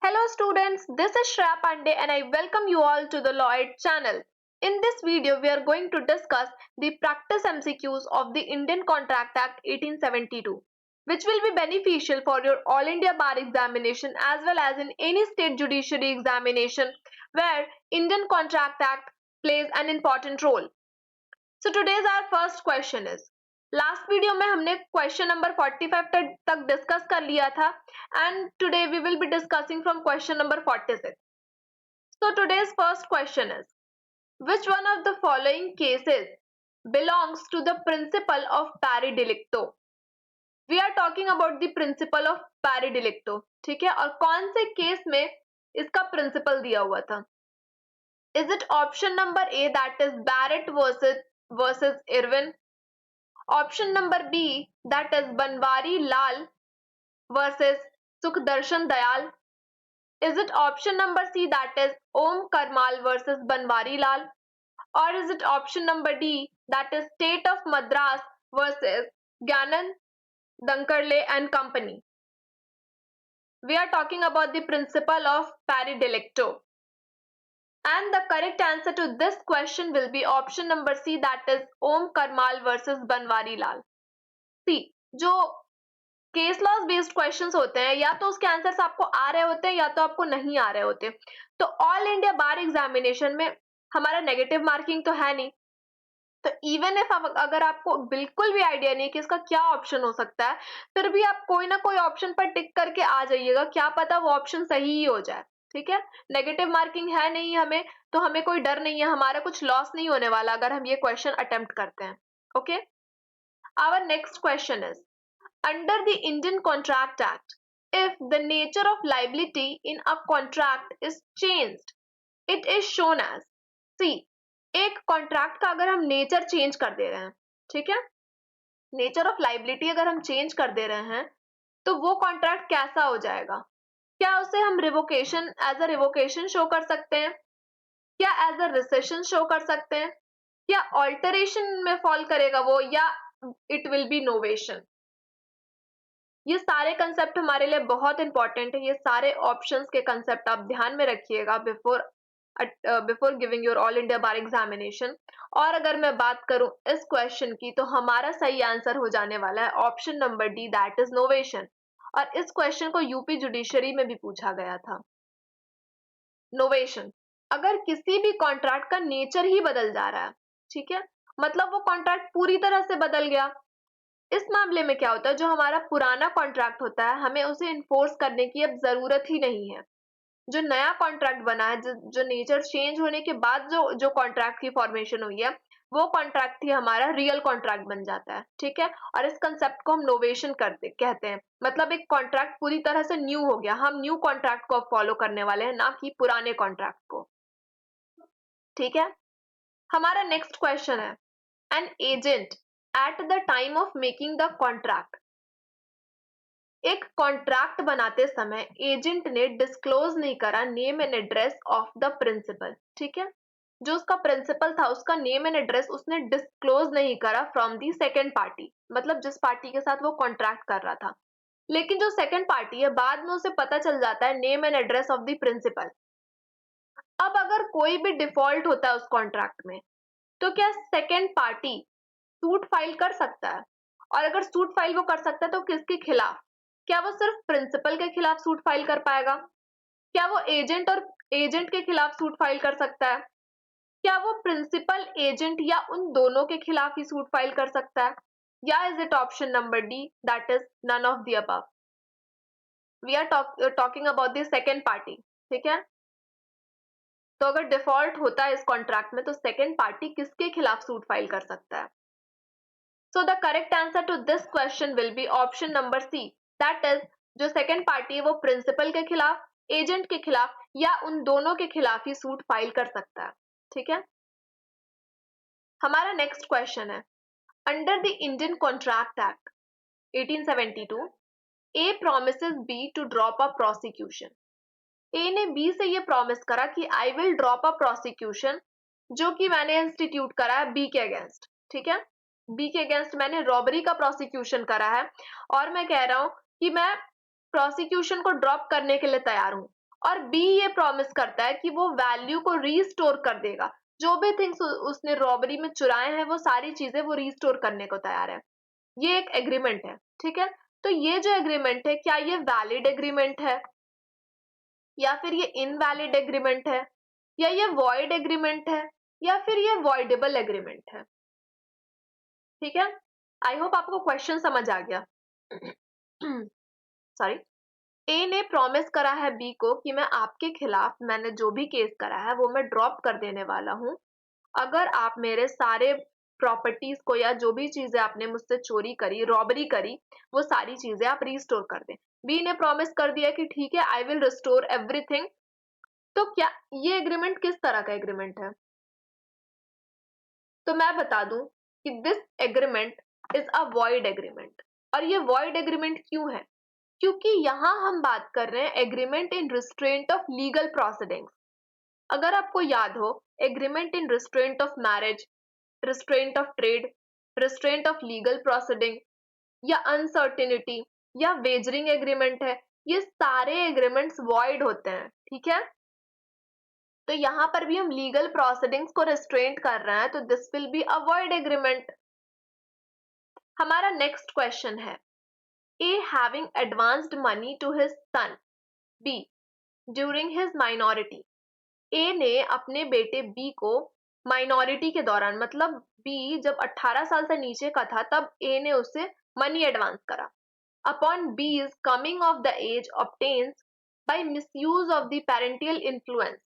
Hello students, this is Shreya Pandey and I welcome you all to the Law It channel. In this video, we are going to discuss the practice MCQs of the Indian Contract Act 1872, which will be beneficial for your All India Bar examination as well as in any state judiciary examination where Indian Contract Act plays an important role. So today's our first question is, last video में हमने question number 45 तक discuss कर लिया था and today we will be discussing from question number 46. So today's first question is, which one of the following cases belongs to the principle of pari delicto? We are talking about the principle of pari delicto. ठीक है, और कौन से case में इसका principal दिया हुआ था? Is it option number A, that is Barrett versus Irwin? Option number B, that is Banwari Lal versus Sukhdarshan Dayal. Is it option number C, that is Om Karmal versus Banwari Lal? Or is it option number D, that is State of Madras versus Gyanan Dankarle and Company? We are talking about the principle of pari delicto. And the correct answer to this question will be option number C, that is Om Karmal versus Banwari Lal. See, जो case laws based questions होते हैं या तो उसके answers आपको आ रहे होते हैं या तो आपको नहीं आ रहे होते. तो ऑल इंडिया बार एग्जामिनेशन में हमारा नेगेटिव मार्किंग तो है नहीं, तो इवन इफ अगर आपको बिल्कुल भी आइडिया नहीं कि इसका क्या ऑप्शन हो सकता है, फिर भी आप कोई ना कोई ऑप्शन पर टिक करके आ जाइएगा, क्या पता वो ऑप्शन सही ही हो जाए. ठीक है, नेगेटिव मार्किंग है नहीं हमें, तो हमें कोई डर नहीं है, हमारा कुछ लॉस नहीं होने वाला अगर हम ये क्वेश्चन अटेम्प्ट करते हैं. Okay, our next question is, under the Indian Contract Act, if the nature of liability in a contract is changed, it is shown as. See, एक कॉन्ट्रैक्ट का अगर हम नेचर चेंज कर दे रहे हैं, ठीक है, नेचर ऑफ लाइबिलिटी अगर हम चेंज कर दे रहे हैं, तो वो कॉन्ट्रैक्ट कैसा हो जाएगा? क्या उसे हम revocation as a revocation show कर सकते हैं, क्या एज अ रिसेशन शो कर सकते हैं, या ऑल्टरेशन में फॉल करेगा वो, या इट विल बी नोवेशन? ये सारे कंसेप्ट हमारे लिए बहुत इंपॉर्टेंट है. ये सारे ऑप्शंस के कंसेप्ट आप ध्यान में रखिएगा before giving your all India bar examination. और अगर मैं बात करूं इस क्वेश्चन की, तो हमारा सही आंसर हो जाने वाला है option number D, that is novation. और इस क्वेश्चन को यूपी जुडिशरी में भी पूछा गया था. नोवेशन, अगर किसी भी कॉन्ट्रैक्ट का नेचर ही बदल जा रहा है, ठीक है, मतलब वो कॉन्ट्रैक्ट पूरी तरह से बदल गया. इस मामले में क्या होता है, जो हमारा पुराना कॉन्ट्रैक्ट होता है हमें उसे इन्फोर्स करने की अब जरूरत ही नहीं है. जो नया कॉन्ट्रैक्ट बना है, जो नेचर चेंज होने के बाद जो कॉन्ट्रैक्ट की फॉर्मेशन हुई है, वो कॉन्ट्रैक्ट ही हमारा रियल कॉन्ट्रैक्ट बन जाता है. ठीक है, और इस कंसेप्ट को हम नोवेशन कहते हैं. मतलब एक कॉन्ट्रैक्ट पूरी तरह से न्यू हो गया, हम न्यू कॉन्ट्रैक्ट को फॉलो करने वाले हैं, ना कि पुराने कॉन्ट्रैक्ट को. ठीक है, हमारा नेक्स्ट क्वेश्चन है, an agent at the time of making the contract. एक कॉन्ट्रैक्ट बनाते समय एजेंट ने डिस्क्लोज नहीं करा name and address of the principal. ठीक है, जो उसका प्रिंसिपल था उसका नेम एंड एड्रेस उसने डिस्क्लोज नहीं करा फ्रॉम दी सेकेंड पार्टी, मतलब जिस पार्टी के साथ वो कॉन्ट्रैक्ट कर रहा था. लेकिन जो सेकेंड पार्टी है, बाद में उसे पता चल जाता है name and address of the principal. अब अगर कोई भी डिफॉल्ट होता है उस कॉन्ट्रैक्ट में, तो क्या सेकेंड पार्टी सूट फाइल कर सकता है? और अगर सूट फाइल वो कर सकता है तो किसके खिलाफ? क्या वो सिर्फ प्रिंसिपल के खिलाफ सूट फाइल कर पाएगा? क्या वो एजेंट और एजेंट के खिलाफ सूट फाइल कर सकता है? क्या वो प्रिंसिपल, एजेंट या उन दोनों के खिलाफ ही सूट फाइल कर सकता है? या is it option number D, that is none of the above? We are talking about the second party. ठीक है, तो अगर डिफॉल्ट होता है इस कॉन्ट्रैक्ट में, तो सेकेंड पार्टी किसके खिलाफ सूट फाइल कर सकता है? So the correct answer to this question will be option number C, that is जो सेकेंड पार्टी है वो प्रिंसिपल के खिलाफ, एजेंट के खिलाफ या उन दोनों के खिलाफ ही सूट फाइल कर सकता है. ठीक है, हमारा नेक्स्ट क्वेश्चन है, under the Indian Contract Act 1872, A promises B to drop a prosecution. A ने बी से ये प्रॉमिस करा कि I will drop a prosecution, जो कि मैंने इंस्टीट्यूट करा है बी के अगेंस्ट. ठीक है, बी के अगेंस्ट मैंने रॉबरी का प्रोसिक्यूशन करा है और मैं कह रहा हूं कि मैं प्रोसिक्यूशन को ड्रॉप करने के लिए तैयार हूं. और बी ये प्रॉमिस करता है कि वो वैल्यू को रीस्टोर कर देगा, जो भी थिंग्स उसने रॉबरी में चुराए हैं वो सारी चीजें वो रीस्टोर करने को तैयार है। ये एक एग्रीमेंट है, ठीक है। तो ये जो एग्रीमेंट है, क्या ये वैलिड एग्रीमेंट है या फिर ये इनवैलिड एग्रीमेंट है, या ये वॉइड एग्रीमेंट है, या फिर ये वॉइडेबल एग्रीमेंट है? ठीक है, आई होप आपको क्वेश्चन समझ आ गया। सॉरी। ए ने प्रॉमिस करा है बी को कि मैं आपके खिलाफ मैंने जो भी केस करा है वो मैं ड्रॉप कर देने वाला हूं अगर आप मेरे सारे प्रॉपर्टीज को या जो भी चीजें आपने मुझसे चोरी करी, रॉबरी करी, वो सारी चीजें आप रिस्टोर कर दें। बी ने प्रॉमिस कर दिया कि ठीक है, आई विल रिस्टोर एवरीथिंग। तो क्या ये एग्रीमेंट किस तरह का एग्रीमेंट है? तो मैं बता दूं कि this agreement is a void agreement. और ये वॉइड एग्रीमेंट क्यों है? क्योंकि यहाँ हम बात कर रहे हैं agreement in restraint of legal proceedings. अगर आपको याद हो, agreement in restraint of marriage, restraint of trade, restraint of legal proceeding या अनसर्टिनिटी या वेजरिंग एग्रीमेंट है, ये सारे एग्रीमेंट्स वॉइड होते हैं, ठीक है। तो यहाँ पर भी हम लीगल प्रोसीडिंग्स को रिस्ट्रेंट कर रहे हैं, तो this will be a void agreement. हमारा नेक्स्ट क्वेश्चन है, A having advanced money to his son B during his minority। A ने अपने बेटे B को माइनॉरिटी के दौरान, मतलब B जब 18 साल से नीचे का था तब A ने उसे मनी एडवांस करा। Upon B's coming of the age obtains by misuse of the parental influence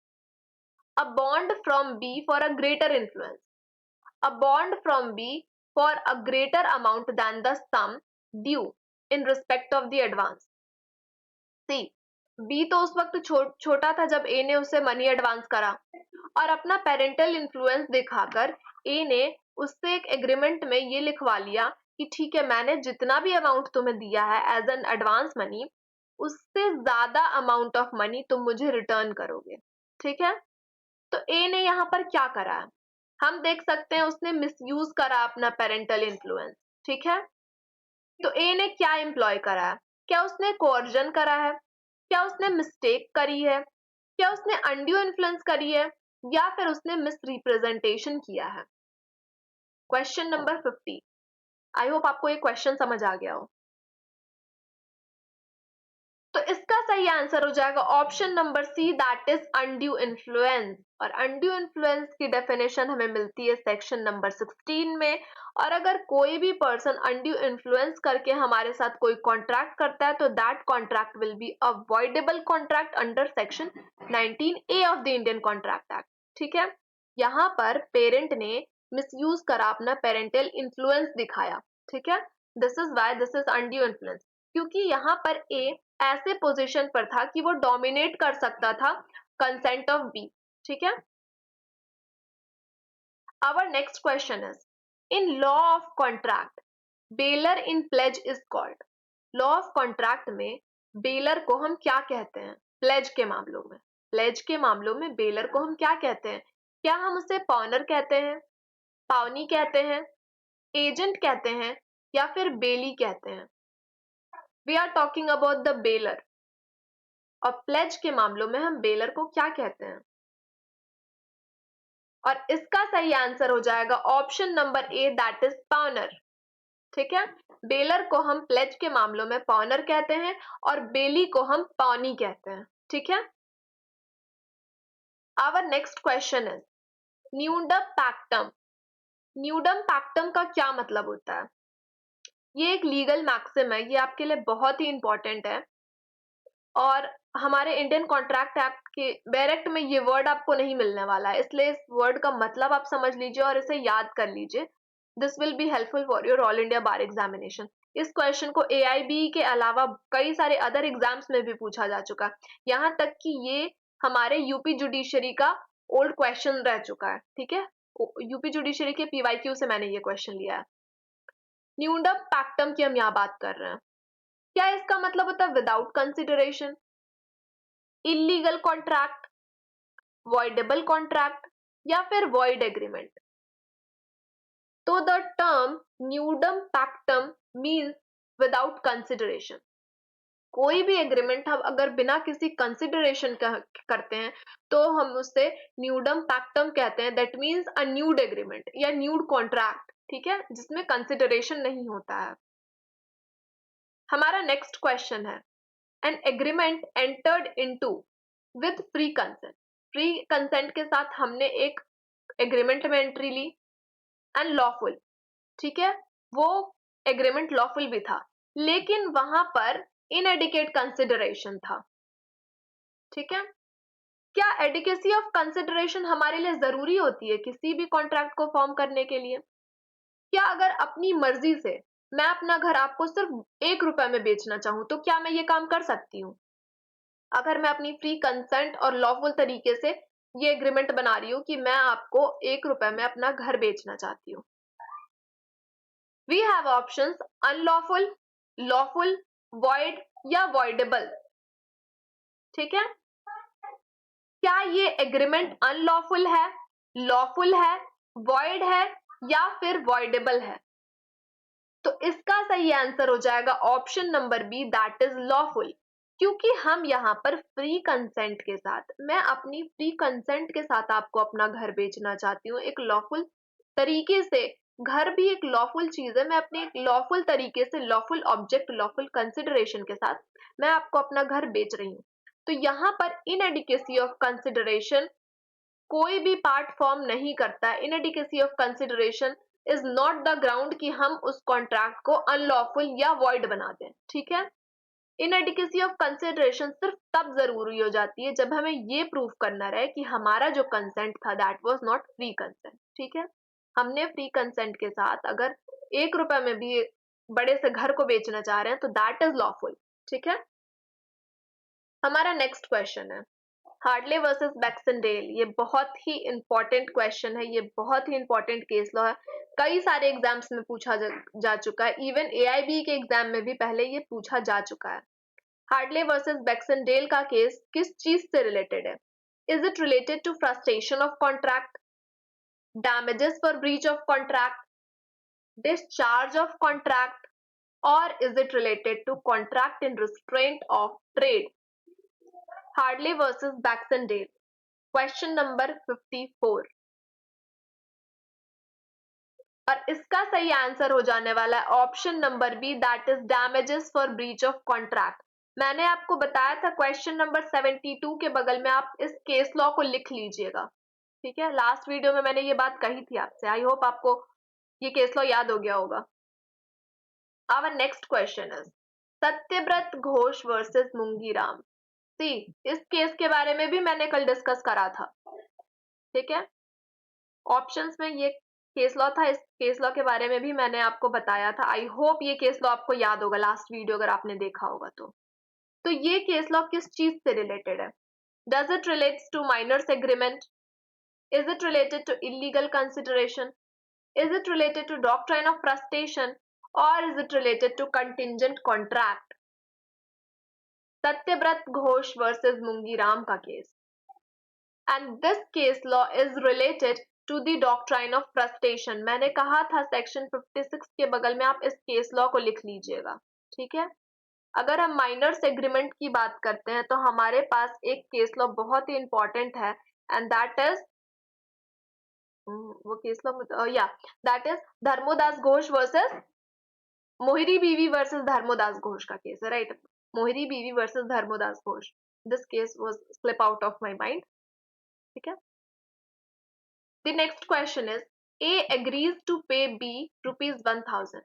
a bond from B for a greater influence, a bond from B for a greater amount than the sum due in respect of the advance। C, B तो उस वक्त छोटा था जब ए ने उसे money advance करा, और अपना पेरेंटल इन्फ्लुएंस दिखाकर ए ने उससे एक एग्रीमेंट में ये लिखवा लिया कि ठीक है, मैंने जितना भी अमाउंट तुम्हें दिया है एज एन एडवांस मनी, उससे ज्यादा अमाउंट ऑफ मनी तुम मुझे रिटर्न करोगे, ठीक है। तो ए ने यहाँ पर क्या करा है? हम देख सकते हैं उसने मिसयूज करा अपना पेरेंटल इन्फ्लुएंस, ठीक है। तो ए ने क्या एम्प्लॉय करा है? क्या उसने कोर्जन करा है? क्या उसने मिस्टेक करी है? क्या उसने अनड्यू इन्फ्लुएंस करी है? या फिर उसने मिस रिप्रेजेंटेशन किया है? Question number 50। आई होप आपको ये क्वेश्चन समझ आ गया हो। तो इसका सही आंसर हो जाएगा option number C, that is undue influence. और अनड्यू इन्फ्लुएंस की डेफिनेशन हमें मिलती है सेक्शन नंबर 16 में। और अगर कोई भी पर्सन अनड्यू इन्फ्लुएंस करके हमारे साथ कोई कॉन्ट्रैक्ट करता है तो that contract will be avoidable contract under section 19A of the Indian Contract act, ठीक है। यहाँ पर पेरेंट ने मिसयूज करा, अपना पेरेंटल इन्फ्लुएंस दिखाया, ठीक है। This is why this is undue influence, क्योंकि यहाँ पर ए ऐसे पोजीशन पर था कि वो डोमिनेट कर सकता था कंसेंट ऑफ बी, ठीक है। Our next question is, in law of contract bailor in pledge is called. Law of contract में बेलर को हम क्या कहते हैं? प्लेज के मामलों में, प्लेज के मामलों में बेलर को हम क्या कहते हैं? क्या हम उसे पॉनर कहते हैं, पावनी कहते हैं, एजेंट कहते हैं, या फिर बेली कहते हैं? We are talking about the bailor. और प्लेज के मामलों में हम बेलर को क्या कहते हैं? और इसका सही आंसर हो जाएगा option number A, that is पॉनर, ठीक है। बेलर को हम प्लेज के मामलों में पॉनर कहते हैं और बेली को हम पावनी कहते हैं, ठीक है। Our next question is, nudum pactum. Nudum pactum का क्या मतलब होता है? ये एक लीगल मैक्सिम है, ये आपके लिए बहुत ही इंपॉर्टेंट है। और हमारे इंडियन कॉन्ट्रैक्ट एक्ट के डायरेक्ट में ये वर्ड आपको नहीं मिलने वाला है, इसलिए इस वर्ड का मतलब आप समझ लीजिए और इसे याद कर लीजिए। This will be helpful for your all India bar examination. इस क्वेश्चन को AIB के अलावा कई सारे अदर एग्जाम्स में भी पूछा जा चुका, यहाँ तक कि ये हमारे यूपी जुडिशरी का ओल्ड क्वेश्चन रह चुका है, ठीक है। यूपी जुडिशरी के PYQ से मैंने ये क्वेश्चन लिया है। न्यूडम पैक्टम की हम यहाँ बात कर रहे हैं। क्या इसका मतलब होता है without consideration, illegal contract, voidable contract, या फिर वॉइड एग्रीमेंट? तो the term nudum pactum means without consideration. कोई भी एग्रीमेंट हम अगर बिना किसी कंसिडरेशन करते हैं तो हम उसे न्यूडम पैक्टम कहते हैं। That means a nude agreement या न्यूड कॉन्ट्रैक्ट, ठीक है, जिसमें कंसिडरेशन नहीं होता है। हमारा नेक्स्ट क्वेश्चन है, an agreement entered into with free consent. Free consent के साथ हमने एक एग्रीमेंट में एंट्री ली एंड लॉफुल, ठीक है, वो एग्रीमेंट लॉफुल भी था, लेकिन वहां पर इनएडिकेट कंसिडरेशन था, ठीक है। क्या एडिकेसी ऑफ कंसिडरेशन हमारे लिए जरूरी होती है किसी भी कॉन्ट्रैक्ट को फॉर्म करने के लिए? क्या अगर अपनी मर्जी से मैं अपना घर आपको सिर्फ 1 रुपए में बेचना चाहूं तो क्या मैं ये काम कर सकती हूँ? अगर मैं अपनी फ्री कंसेंट और लॉफुल तरीके से ये एग्रीमेंट बना रही हूँ कि मैं आपको 1 रुपए में अपना घर बेचना चाहती हूँ। We have options unlawful, lawful, void या वॉइडेबल, ठीक है। क्या ये एग्रीमेंट अनलॉफुल है, लॉफुल है, वॉइड है या फिर वॉइडेबल है? तो इसका सही आंसर हो जाएगा option number B, that is lawful. क्योंकि हम यहाँ पर फ्री कंसेंट के साथ, मैं अपनी फ्री कंसेंट के साथ आपको अपना घर बेचना चाहती हूँ एक लॉफुल तरीके से। घर भी एक लॉफुल चीज है, मैं अपने एक लॉफुल तरीके से, लॉफुल ऑब्जेक्ट, लॉफुल कंसिडरेशन के साथ मैं आपको अपना घर बेच रही हूँ। तो यहाँ पर इनएडिकेसी ऑफ कंसिडरेशन कोई भी पार्ट फॉर्म नहीं करता है। Inadequacy of consideration is not the ground कि हम उस कॉन्ट्रैक्ट को अनलॉफुल या वॉइड बना दें, ठीक है। इनएडिकेसी ऑफ कंसिडरेशन सिर्फ तब जरूरी हो जाती है जब हमें ये प्रूव करना रहे कि हमारा जो कंसेंट था that was not free consent, ठीक है। हमने फ्री कंसेंट के साथ अगर 1 रुपए में भी बड़े से घर को बेचना चाह रहे हैं तो दैट इज लॉफुल, ठीक है। हमारा नेक्स्ट क्वेश्चन है हार्डले वर्सेस बैक्सनडेल। ये बहुत ही इंपॉर्टेंट क्वेश्चन है, ये बहुत ही इंपॉर्टेंट केस लॉ है, कई सारे एग्जाम्स में पूछा जा चुका है, इवन एआईबी के एग्जाम में भी पहले ये पूछा जा चुका है। हार्डले वर्सेस बैक्सनडेल का केस किस चीज से रिलेटेड है? Is it related to frustration of contract, damages for breach of contract, discharge of contract, और is it related to contract in restraint of trade? Hadley versus Baxendale, question number 54। और इसका सही answer हो जाने वाला है option number B, that is damages for breach of contract. मैंने आपको बताया था क्वेश्चन नंबर 72 के बगल में आप इस केस लॉ को लिख लीजिएगा, ठीक है। लास्ट वीडियो में मैंने ये बात कही थी आपसे, आई होप आपको ये केस लॉ याद हो गया होगा। Our next question is Satyavrat Ghosh versus Mungiram. See, इस केस के बारे में भी मैंने कल डिस्कस करा था, ठीक है। ऑप्शंस में ये केस लॉ था, इस केस लॉ के बारे में भी मैंने आपको बताया था। आई होप ये केस लॉ आपको याद होगा, लास्ट वीडियो अगर आपने देखा होगा तो ये केस लॉ किस चीज से रिलेटेड है? Does it relates to minors agreement, is it related to illegal consideration, is it related to doctrine of frustration, और is it related to contingent contract? Satyavrat Ghosh versus Mungiram का case, and this case law is related to the doctrine of frustration. मैंने कहा था section 56 के बगल में आप इस केस लॉ को लिख लीजिएगा, ठीक है। अगर हम माइनर्स एग्रीमेंट की बात करते हैं तो हमारे पास एक केस लॉ बहुत ही इंपॉर्टेंट है, एंड दैट इज वो केस लॉ या that is Dharmodas Ghosh versus Mohiri Bibi versus Dharmodas Ghosh का केस है, right. मोहिरी Bibi versus Dharmodas Ghosh, this case was slip out of my mind, ठीक है। The next question is A agrees to pay B rupees 1000.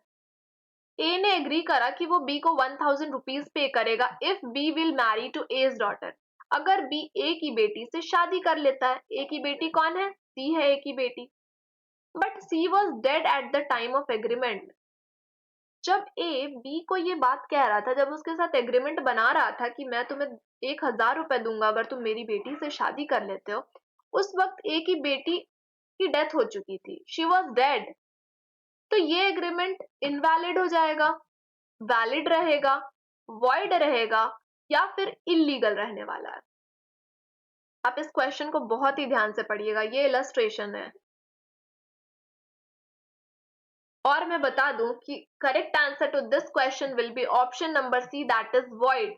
A ने agree करा कि वो B को 1000 रुपीज पे करेगा if B will marry to A's daughter. अगर B A की बेटी से शादी कर लेता है। A की बेटी कौन है? C है A की बेटी। But C was dead at the time of agreement. जब A B को ये बात कह रहा था, जब उसके साथ एग्रीमेंट बना रहा था कि मैं तुम्हें 1000 रुपए दूंगा अगर तुम मेरी बेटी से शादी कर लेते हो, उस वक्त A की बेटी की डेथ हो चुकी थी, शी वॉज डेड। तो ये एग्रीमेंट इनवैलिड हो जाएगा, वैलिड रहेगा, वॉइड रहेगा, या फिर इलीगल रहने वाला है। आप इस क्वेश्चन को बहुत ही ध्यान से पढ़िएगा, ये इलस्ट्रेशन है। और मैं बता दूं कि correct answer to this question will be option number C, that is void.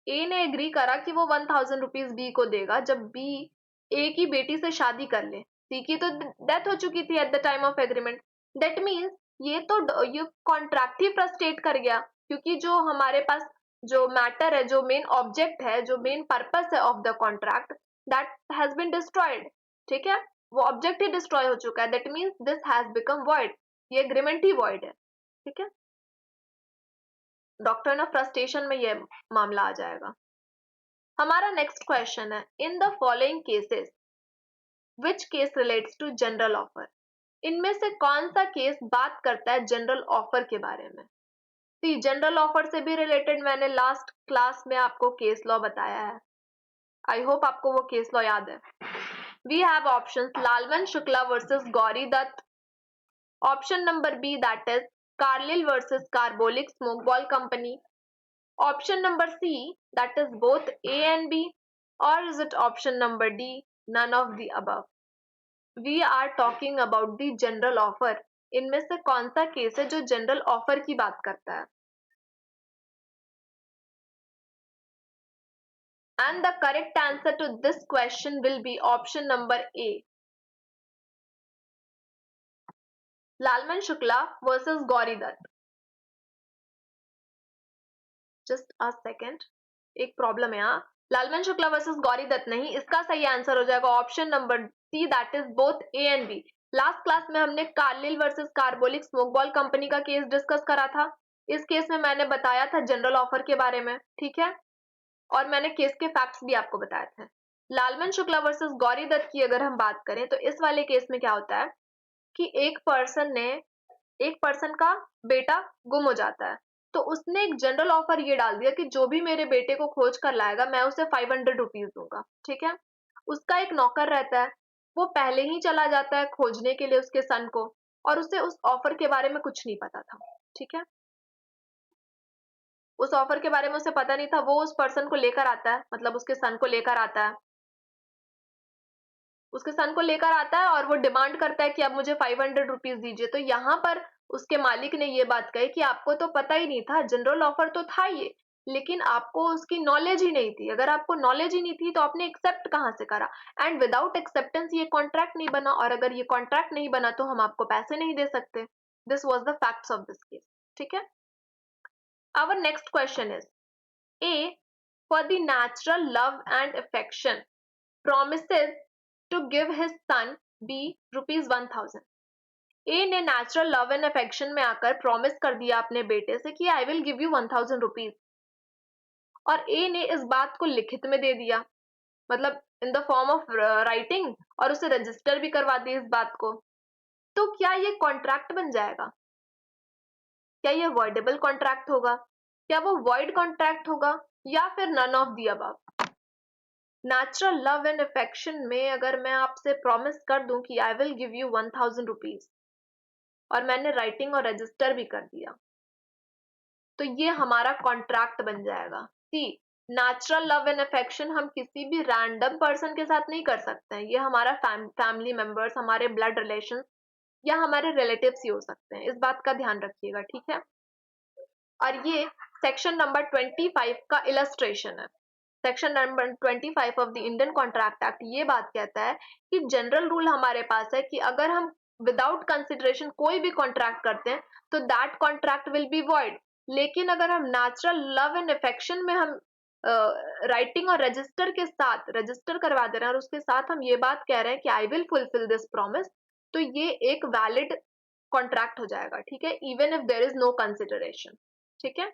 A ने एग्री करा कि वो 1000 रुपीज बी को देगा जब बी ए की बेटी से शादी कर ले। सी की तो डेथ हो चुकी थी at the time of agreement. That means ये कॉन्ट्रैक्ट ही फ्रस्ट्रेट कर गया, क्योंकि जो हमारे पास जो मैटर है, जो मेन ऑब्जेक्ट है, जो मेन पर्पस है of the contract, that has been destroyed. ठीक है, वो ऑब्जेक्ट ही डिस्ट्रॉय हो चुका है। That means this has become void, ये एग्रीमेंट ही वॉइड है। ठीक है, डॉक्ट्रिन ऑफ फ्रस्ट्रेशन में ये मामला आ जाएगा। हमारा नेक्स्ट क्वेश्चन है, in the following cases which case relates to general offer. इनमें से कौन सा केस बात करता है जनरल ऑफर के बारे में। तो जनरल ऑफर से भी रिलेटेड मैंने लास्ट क्लास में आपको केस लॉ बताया है। आई होप आपको वो केस लॉ याद है। We have options Lalman Shukla versus Gauri Dutt, option number B that is Carlill versus Carbolic Smoke Ball Company, option number C, that is both A and B, or is it option number D, none of the above? We are talking about the general offer. इनमें से कौन सा case है जो general offer की बात करता है? And the correct answer to this question will be option number A. Lalman Shukla versus Gauri Dutt. Just a second, एक प्रॉब्लम है यहाँ। लालमन शुक्ला वर्सेस गौरी दत्त नहीं, इसका सही आंसर हो जाएगा option number C, that is both A and B. Last class में हमने Carlill versus Carbolic Smoke Ball Company का केस डिस्कस करा था। इस केस में मैंने बताया था जनरल ऑफर के बारे में। ठीक है, और मैंने केस के फैक्ट्स भी आपको बताए थे। लालमन शुक्ला वर्सेस गौरी दत्त की अगर हम बात करें तो इस वाले केस में क्या होता है कि एक पर्सन का बेटा गुम हो जाता है, तो उसने एक जनरल ऑफर ये डाल दिया कि जो भी मेरे बेटे को खोज कर लाएगा मैं उसे 500 रुपीज दूंगा। ठीक है, उसका एक नौकर रहता है, वो पहले ही चला जाता है खोजने के लिए उसके सन को, और उसे उस ऑफर के बारे में कुछ नहीं पता था। ठीक है, उस ऑफर के बारे में उसे पता नहीं था। वो उस पर्सन को लेकर आता है, मतलब उसके सन को लेकर आता है, उसके सन को लेकर आता है और वो डिमांड करता है कि अब मुझे 500 रुपीज दीजिए। तो यहाँ पर उसके मालिक ने ये बात कही कि आपको तो पता ही नहीं था, जनरल ऑफर तो था ये, लेकिन आपको उसकी नॉलेज ही नहीं थी। अगर आपको नॉलेज ही नहीं थी तो आपने एक्सेप्ट कहाँ से करा, एंड विदाउट एक्सेप्टेंस ये कॉन्ट्रैक्ट नहीं बना, और अगर ये कॉन्ट्रैक्ट नहीं बना तो हम आपको पैसे नहीं दे सकते। This was the facts of this case. ठीक है, our next question is A, for the natural love and affection promises to give his son B rupees 1000। A ने नेचुरल लव एंड अफेक्शन में आकर प्रॉमिस कर दिया अपने बेटे से कि I will give you 1000 rupees, और ए ने इस बात को लिखित में दे दिया, मतलब in the form of writing, और उसे रजिस्टर भी करवा दी इस बात को। तो क्या ये कॉन्ट्रैक्ट बन जाएगा? क्या ये वॉइडेबल कॉन्ट्रैक्ट होगा? क्या वो वॉइड कॉन्ट्रैक्ट होगा, या फिर none of the above? Natural love and affection में अगर मैं आपसे प्रॉमिस कर दूं कि I will give you 1000 rupees, और मैंने राइटिंग और रजिस्टर भी कर दिया, तो ये हमारा कॉन्ट्रैक्ट बन जाएगा। सी, नेचुरल लव एंड अफेक्शन हम किसी भी रैंडम पर्सन के साथ नहीं कर सकते हैं। ये हमारा फैमिली मेंबर्स, हमारे ब्लड रिलेशन या हमारे रिलेटिव्स ही हो सकते हैं। इस बात का ध्यान रखिएगा। ठीक है, और ये सेक्शन नंबर 25 का इलस्ट्रेशन है। Section number 25 of the Indian Contract act ये बात कहता है कि जनरल रूल हमारे पास है कि अगर हम विदाउट कंसिडरेशन कोई भी कॉन्ट्रैक्ट करते हैं तो that contract will be void. लेकिन अगर हम नेचुरल लव एंड अफेक्शन में हम राइटिंग और रजिस्टर के साथ रजिस्टर करवा दे रहे हैं और उसके साथ हम ये बात कह रहे हैं कि I will fulfil this promise, तो ये एक वैलिड कॉन्ट्रैक्ट हो जाएगा। ठीक है, even if there is no consideration. ठीक है,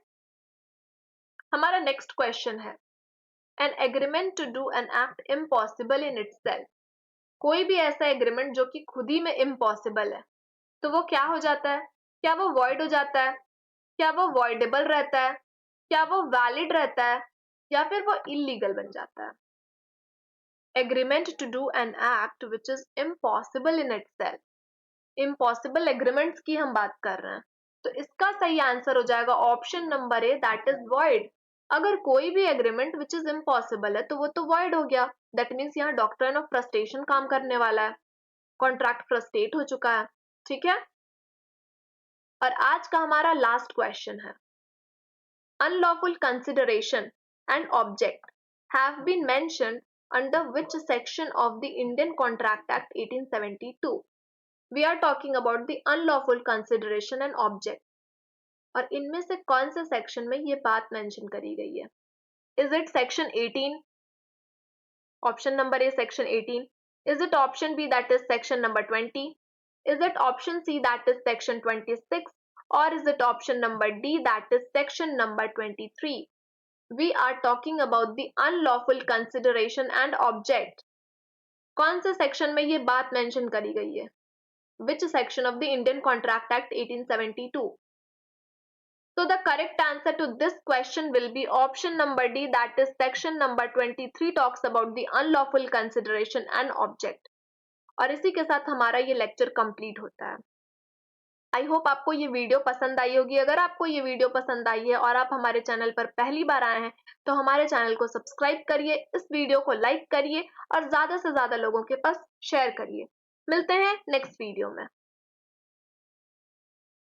हमारा नेक्स्ट क्वेश्चन है, an agreement to do an act impossible in itself. कोई भी ऐसा एग्रीमेंट जो कि खुद ही में इम्पॉसिबल है, तो वो क्या हो जाता है? क्या वो वॉइड हो जाता है? क्या वो वॉइडेबल रहता है? क्या वो वैलिड रहता है, या फिर वो इलीगल बन जाता है? Agreement to do an act which is impossible in itself, impossible agreements की हम बात कर रहे हैं, तो इसका सही आंसर हो जाएगा option number A, that is void. अगर कोई भी एग्रीमेंट विच इज इम्पॉसिबल है तो वो तो वॉइड हो गया। दैट मीन्स यहाँ डॉक्ट्रिन ऑफ फ्रस्ट्रेशन काम करने वाला है, कॉन्ट्रैक्ट फ्रस्ट्रेट हो चुका है। ठीक है, और आज का हमारा लास्ट क्वेश्चन है, unlawful consideration and object have been mentioned under which section of the Indian Contract Act 1872? We are talking about the unlawful consideration and object. और इनमें से कौन से सेक्शन में ये बात मेंशन करी गई है? Is it section 18? Option number A, section 18. Is it option B, that is section number 20? Is it option C, that is section 26? Or is it option number D, that is section number 23? We are talking about the unlawful consideration and object. कौन से section में ये बात mention करी गई है? Which section of the Indian Contract Act 1872? So the correct answer to this question will be option number D, that is section number 23 talks about the unlawful consideration and object. और इसी के साथ हमारा ये lecture complete होता है। I hope आपको ये वीडियो पसंद आई होगी। अगर आपको ये वीडियो पसंद आई है और आप हमारे चैनल पर पहली बार आए हैं तो हमारे चैनल को सब्सक्राइब करिए, इस वीडियो को लाइक करिए और ज़्यादा से ज़्यादा लोगों के पास शेयर करिए। मिलते हैं नेक्स्ट वीडियो में।